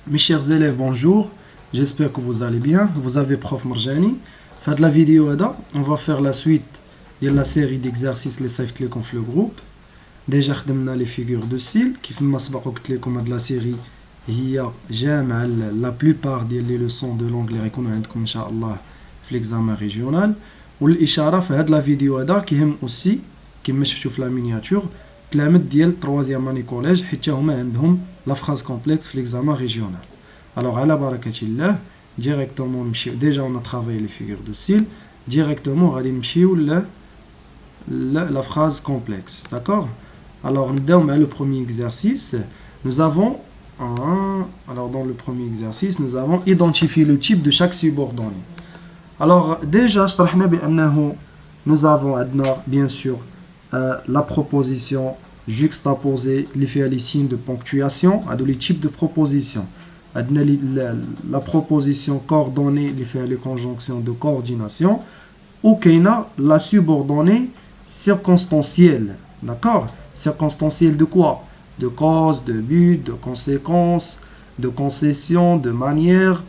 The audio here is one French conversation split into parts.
Mes chers élèves, bonjour. J'espère que vous allez bien. Vous avez prof Marjani. Faites la vidéo Ada. On va faire la suite de la série d'exercices les safe le groupe. Déjà خدمنا les figures de style كيف ما سبق قلت لكم هاد la série هي جامعة la plupart ديال les leçons de l'anglais غيكونوا عندكم ان شاء الله في l'examen régional. والاشاره في هاد la vidéo هذا كيهم aussi كما شفتوا في la miniature تلامذ ديال 3e année collège حيت هما عندهم la phrase complexe في l'examen régional. Alors على بركة الله directement نمشيو déjà on a travaillé les figures de style directement غادي نمشيو la phrase complexe, d'accord? Alors, le premier exercice, nous avons dans le premier exercice, nous avons identifié le type de chaque subordonné. Alors, déjà, nous avons bien sûr la proposition juxtaposée, les signes de ponctuation, les types de propositions. La proposition coordonnée, les conjonctions de coordination, ou la subordonnée circonstancielle, d'accord? Circonstancielle de quoi? De cause, de but, de conséquence, de concession, de manière,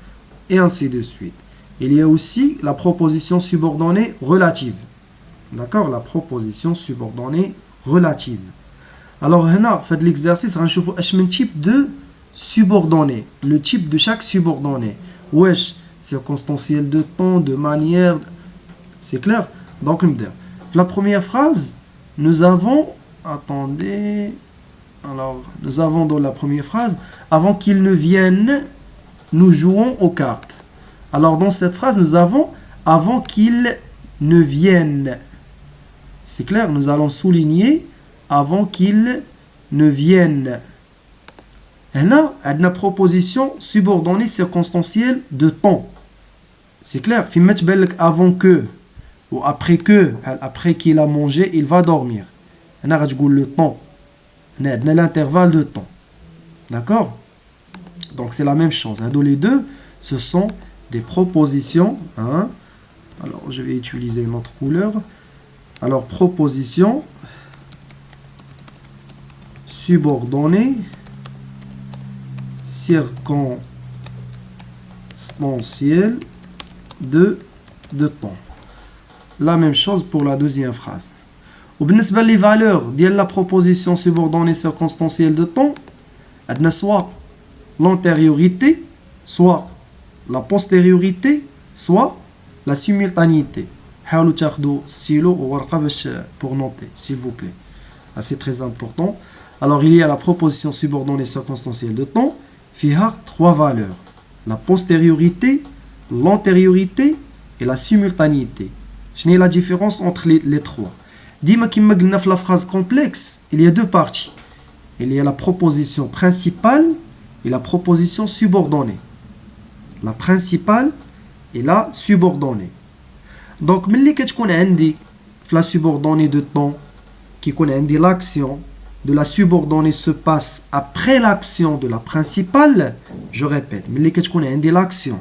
et ainsi de suite. Il y a aussi la proposition subordonnée relative, d'accord? La proposition subordonnée relative. Alors, faites l'exercice, on va voir le type de subordonné, le type de chaque subordonné. Wesh, circonstanciel de temps, de manière, c'est clair? Donc, la première phrase, nous avons, nous avons dans la première phrase, avant qu'ils ne viennent, nous jouons aux cartes. Alors dans cette phrase, nous avons, avant qu'ils ne viennent. C'est clair, nous allons souligner, avant qu'ils ne viennent. Et là, il y a une proposition subordonnée circonstancielle de temps. C'est clair, avant que. Ou après qu'il a mangé, il va dormir. On a le temps. On a l'intervalle de temps. D'accord? Donc c'est la même chose. Les deux, ce sont des propositions. Alors je vais utiliser une autre couleur. Alors proposition subordonnée circonstancielle de temps. La même chose pour la deuxième phrase. وبالنسبة les valeurs de la proposition subordonnée circonstancielle de temps, soit l'antériorité, soit la postériorité, soit la simultanéité. حاولوا تاخذوا stylo وورقة باش pour noter, s'il vous plaît. C'est très important. Alors il y a la proposition subordonnée circonstancielle de temps, فيها 3 valeurs. La postériorité, l'antériorité et la simultanéité. Quelle est la différence entre les trois? Dima comme قلنا في la phrase complexe, il y a deux parties. Il y a la proposition principale et la proposition subordonnée. La principale et la subordonnée. Donc ملي كتكون عندي في la subordonnée de temps كيكون عندي l'action de la subordonnée se passe après l'action de la principale, je répète, ملي كتكون عندي l'action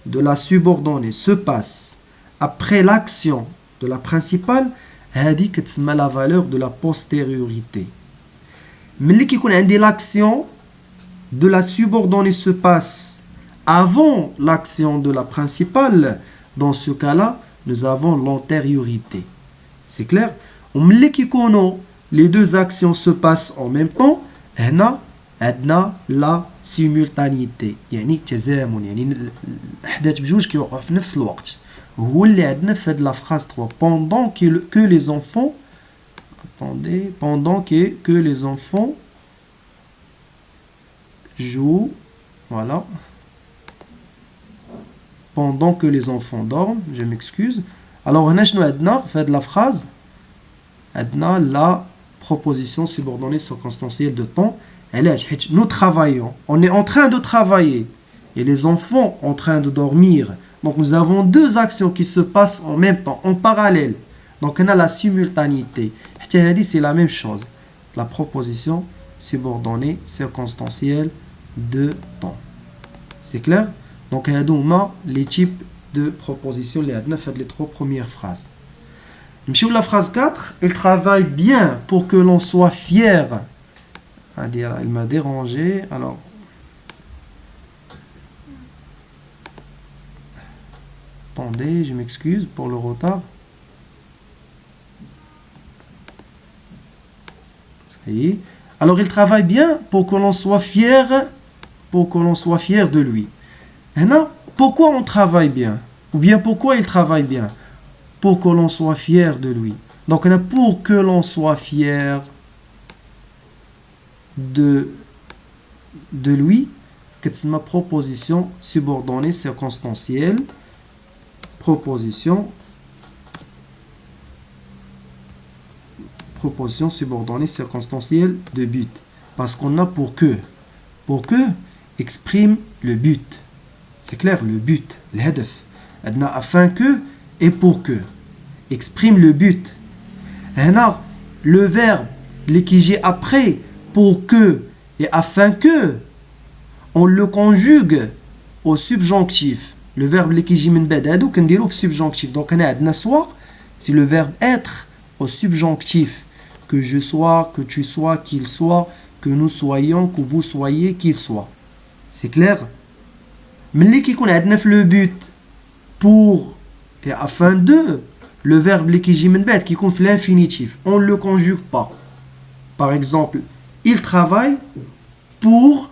de la subordonnée se passe après l'action de la principale, هذه كتسمى la valeur de la postériorité. ملي كيكون عندي l'action de la subordonnée se passe avant l'action de la principale, dans ce cas-là, nous avons l'antériorité. C'est clair? وملي كيكونوا les deux actions se passent en même temps, هنا عندنا la simultanéité. يعني التزامن، يعني الأحداث بجوج كيوقعوا في نفس الوقت. هو اللي عندنا في la phrase 3 pendant que les enfants pendant que les enfants jouent, voilà, pendant que les enfants dorment, je m'excuse. Alors هنا شنو عندنا في la phrase عندنا la proposition subordonnée circonstancielle de temps. علاش حيت nous travaillons, on est en train de travailler et les enfants en train de dormir. Donc nous avons deux actions qui se passent en même temps, en parallèle. Donc on a la simultanéité. C'est la même chose. La proposition subordonnée circonstancielle de temps. C'est clair? Donc on a les types de propositions, les 3 premières phrases. La phrase 4, il travaille bien pour que l'on soit fier. Elle m'a dérangé. Alors Attendez, je m'excuse pour le retard. Ça y est. Alors il travaille bien pour que l'on soit fier, de lui. Et là, pourquoi on travaille bien? Ou bien pourquoi il travaille bien? Pour que l'on soit fier de lui. Donc pour que l'on soit fier de lui, c'est ma proposition subordonnée circonstancielle. Proposition subordonnée circonstancielle de but. Parce qu'on a pour que. Pour que exprime le but. C'est clair, le but, l'hadaf. Afin que et pour que. Exprime le but. Le verbe, qui j'ai après, pour que et afin que, on le conjugue au subjonctif. Le verbe qui j'ai min bad, on dit au subjonctif. Donc, c'est le verbe être au subjonctif. Que je sois, que tu sois, qu'il soit, que nous soyons, que vous soyez, qu'il soit. C'est clair? Mais qui qu'on a le but pour et afin de, le verbe qui j'ai min bad qui compte l'infinitif, on ne le conjugue pas. Par exemple, il travaille pour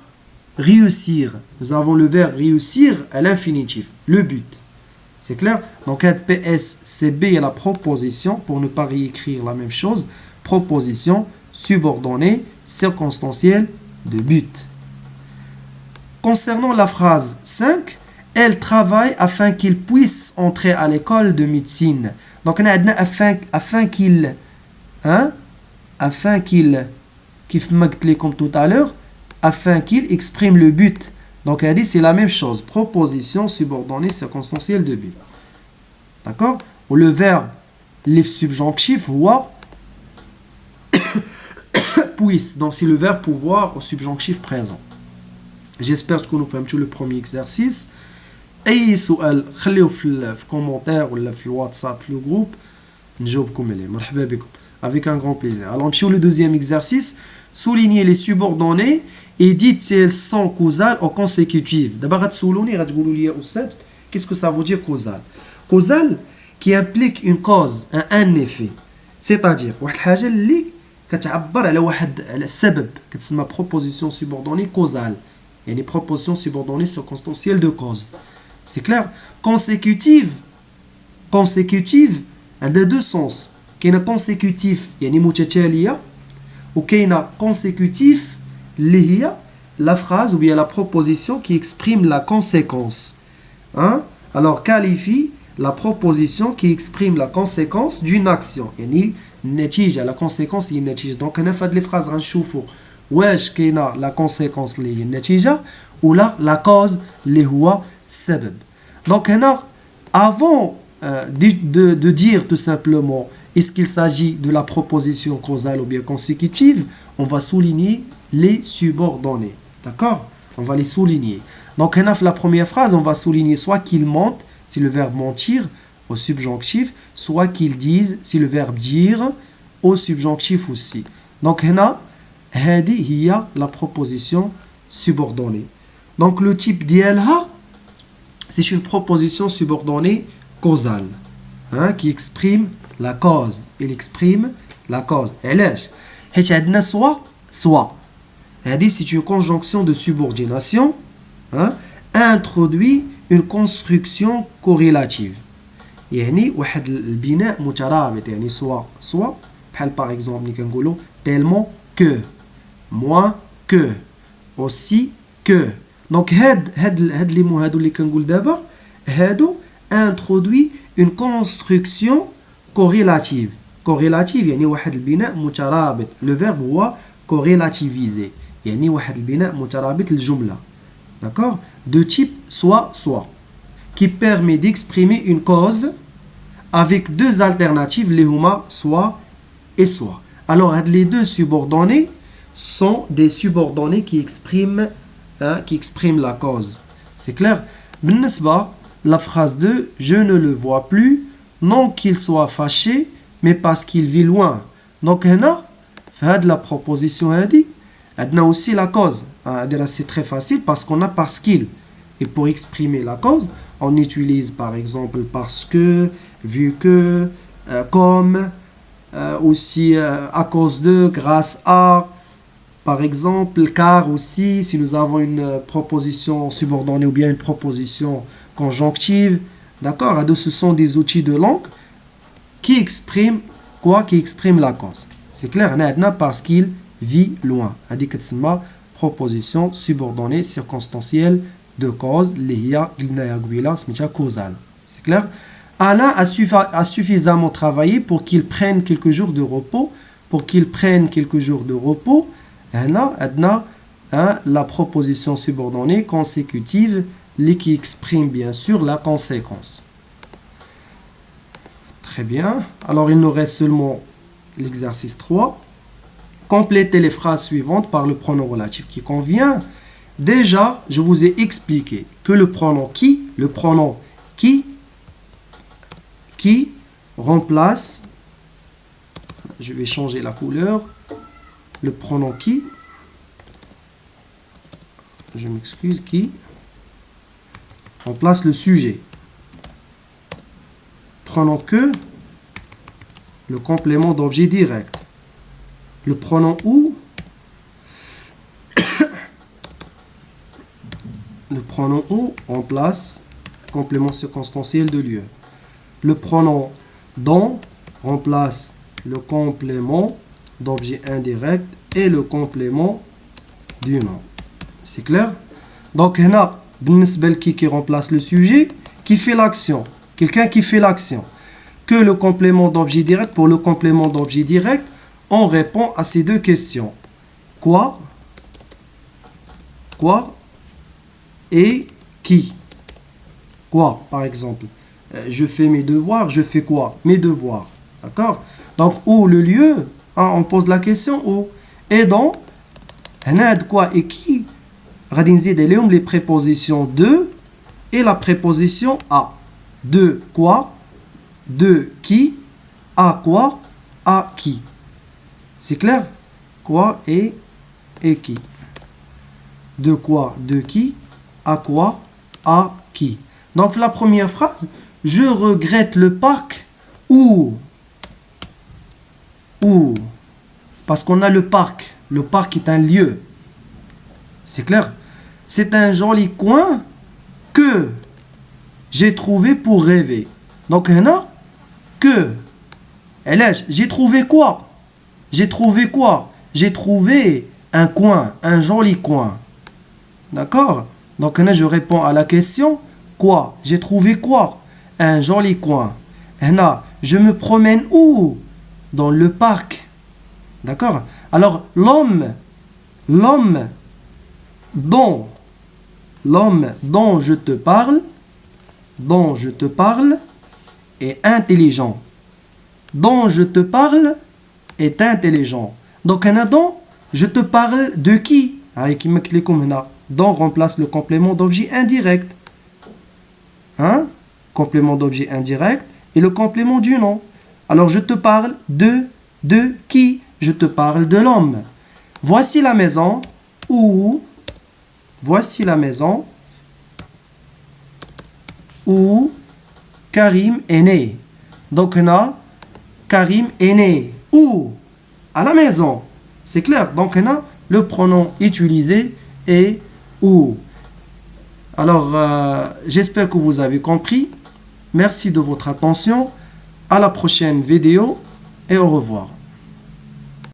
réussir. Nous avons le verbe réussir à l'infinitif, le but. C'est clair? Donc, PS, c'est B à la proposition, pour ne pas réécrire la même chose. Proposition subordonnée circonstancielle de but. Concernant la phrase 5, elle travaille afin qu'il puisse entrer à l'école de médecine. Donc, on a afin qu'il, comme tout à l'heure, afin qu'il exprime le but. Donc, elle dit c'est la même chose. Proposition subordonnée circonstancielle de but. D'accord? Ou le verbe, le subjonctif, voir, puisse. Donc, c'est le verbe pouvoir au subjonctif présent. J'espère que nous faisons le premier exercice. أي سؤال خليه في commentaire ولا في الواتساب في le groupe نجاوبكم عليه مرحبا بكم avec un grand plaisir. Alors sur le deuxième exercice, soulignez les subordonnées et dites si elles sont causales ou consécutives. D'abord غتسولوني غتقولوا لي أستاذ qu'est-ce que ça veut dire causal? Causal qui implique une cause, un effet. C'est-à-dire واحد الحاجة اللي كتعبر على واحد على السبب كتسمى proposition subordonnée causale. يعني proposition subordonnée circonstancielle de cause. C'est clair? Consécutive, a deux sens. كاينه consécutif يعني متتاليه وكاينه consécutif اللي هي la phrase ou bien la proposition qui exprime la conséquence. Alors qualifie la proposition qui exprime la conséquence d'une action. يعني النتيجه la conséquence هي النتيجه. Donc هنا في هاد لي phrases غنشوفوا واش كاينه la conséquence اللي هي النتيجه ولا la cause اللي هو السبب. Donc هنا avant de dire tout simplement est-ce qu'il s'agit de la proposition causale ou bien consécutive, on va souligner les subordonnées. D'accord? On va les souligner. Donc, la première phrase, on va souligner soit qu'il mente, c'est le verbe mentir, au subjonctif, soit qu'il dise, c'est le verbe dire, au subjonctif aussi. Donc, هذه هي la proposition subordonnée. Donc, le type ديالها, c'est une proposition subordonnée causale, qui exprime la cause. Il exprime la cause. علاش؟ حيت عندنا soit. هذه c'est une conjonction de subordination introduit une construction corrélative. يعني واحد البناء مترابط يعني soit بحال par exemple اللي كنقولوا tellement que, moins que, aussi que. Donc هاد les mots هادو اللي كنقول دابا هادو introduit une construction corrélative. Corrélative يعني واحد البناء مترابط. Le verbe هو corrélativiser يعني واحد البناء مترابط للجملة. D'accord? De type soit qui permet d'exprimer une cause avec deux alternatives les huma soit et soit. Alors les deux subordonnés sont des subordonnés qui expriment la cause. C'est clair? بالنسبة la phrase 2, je ne le vois plus, non qu'il soit fâché, mais parce qu'il vit loin. Donc, la proposition a dit, on a aussi la cause. C'est très facile parce qu'on a parce qu'il. Et pour exprimer la cause, on utilise par exemple parce que, vu que, comme, aussi à cause de, grâce à, par exemple, car aussi, si nous avons une proposition subordonnée ou bien une proposition conjonctive, d'accord, ce sont des outils de langue qui expriment quoi? Qui expriment la cause. C'est clair, parce qu'il vit loin. Proposition subordonnée circonstancielle de cause, causale. C'est clair? Alain a suffisamment travaillé pour qu'il prenne quelques jours de repos. Pour qu'il prenne quelques jours de repos, la proposition subordonnée consécutive qui exprime bien sûr la conséquence. Très bien. Alors il nous reste seulement l'exercice 3. Complétez les phrases suivantes par le pronom relatif qui convient. Déjà, je vous ai expliqué que le pronom qui remplace, je vais changer la couleur, le pronom qui, je m'excuse, qui remplace le sujet. Pronom que, le complément d'objet direct. Le pronom ou, le pronom ou remplace complément circonstanciel de lieu. Le pronom dont remplace le complément d'objet indirect et le complément du nom. C'est clair? Donc, il y a qui remplace le sujet, qui fait l'action. Quelqu'un qui fait l'action. Que le complément d'objet direct, pour le complément d'objet direct, on répond à ces deux questions. Quoi et qui? Quoi, par exemple? Je fais mes devoirs, je fais quoi? Mes devoirs. D'accord? Donc, où le lieu? On pose la question où? Et donc, quoi et qui? Les prépositions de et la préposition à. De quoi? De qui? À quoi? À qui? C'est clair? Quoi et qui? De quoi? De qui? À quoi? À qui? Donc la première phrase, je regrette le parc où? Où? Parce qu'on a le parc. Le parc est un lieu. C'est clair? C'est un joli coin que j'ai trouvé pour rêver. Donc il y en a que. J'ai trouvé quoi? J'ai trouvé quoi? J'ai trouvé un coin, un joli coin. D'accord? Donc là, je réponds à la question quoi? J'ai trouvé quoi? Un joli coin. Là, je me promène où? Dans le parc. D'accord? Alors, l'homme dont je te parle est intelligent. Dont je te parle est intelligent. Donc, dont je te parle de qui? Dont remplace le complément d'objet indirect. Complément d'objet indirect et le complément du nom. Alors, je te parle de qui? Je te parle de l'homme. Voici la maison où Karim est né. Donc, Karim est né. Où? À la maison. C'est clair. Donc, le pronom utilisé est où. Alors, j'espère que vous avez compris. Merci de votre attention. À la prochaine vidéo et au revoir.